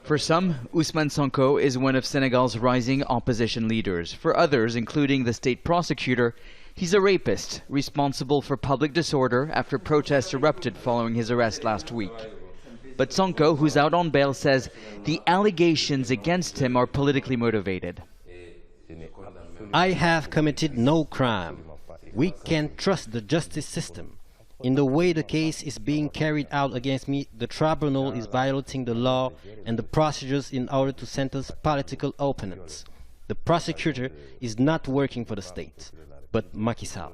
For some, Ousmane Sonko is one of Senegal's rising opposition leaders. For others, including the state prosecutor, he's a rapist responsible for public disorder after protests erupted following his arrest last week. But Sonko, who's out on bail, says the allegations against him are politically motivated. I have committed no crime. We can trust the justice system. In the way the case is being carried out against me, the tribunal is violating the law and the procedures in order to sentence political opponents. The prosecutor is not working for the state, but Macky Sall.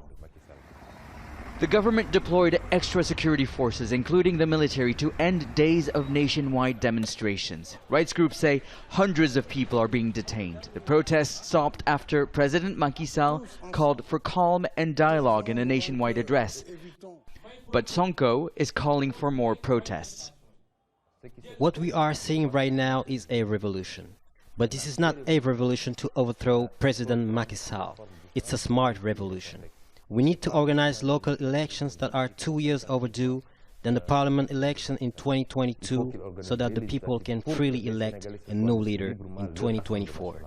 The government deployed extra security forces, including the military, to end days of nationwide demonstrations. Rights groups say hundreds of people are being detained. The protests stopped after President Macky Sall called for calm and dialogue in a nationwide address. But Sonko is calling for more protests. What we are seeing right now is a revolution. But this is not a revolution to overthrow President Macky Sall. It's a smart revolution. We need to organize local elections that are 2 years overdue, then the parliament election in 2022, so that the people can freely elect a new leader in 2024.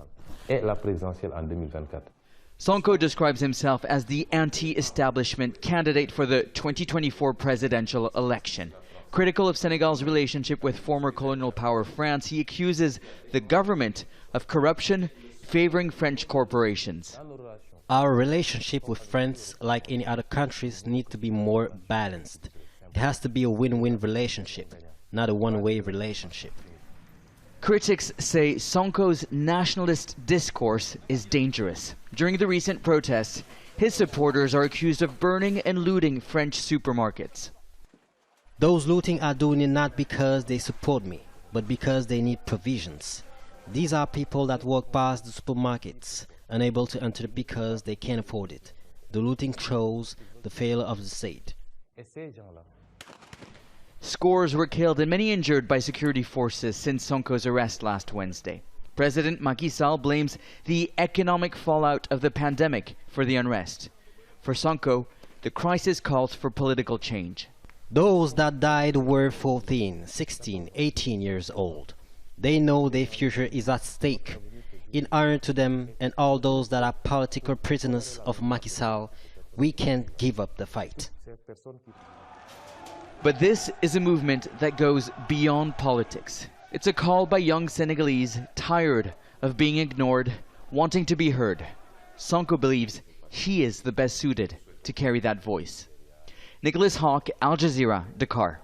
Sonko describes himself as the anti-establishment candidate for the 2024 presidential election. Critical of Senegal's relationship with former colonial power France, he accuses the government of corruption, favoring French corporations. Our relationship with France, like any other countries, needs to be more balanced. It has to be a win-win relationship, not a one-way relationship. Critics say Sonko's nationalist discourse is dangerous. During the recent protests, his supporters are accused of burning and looting French supermarkets. Those looting are doing it not because they support me, but because they need provisions. These are people that walk past the supermarkets, unable to enter because they can't afford it. The looting shows the failure of the state. Scores were killed and many injured by security forces since Sonko's arrest last Wednesday. President Macky Sall blames the economic fallout of the pandemic for the unrest. For Sonko, the crisis calls for political change. Those that died were 14, 16, 18 years old. They know their future is at stake. In honor to them and all those that are political prisoners of Macky Sall, we can't give up the fight. But this is a movement that goes beyond politics. It's a call by young Senegalese tired of being ignored, wanting to be heard. Sonko believes he is the best suited to carry that voice. Nicholas Hawk, Al Jazeera, Dakar.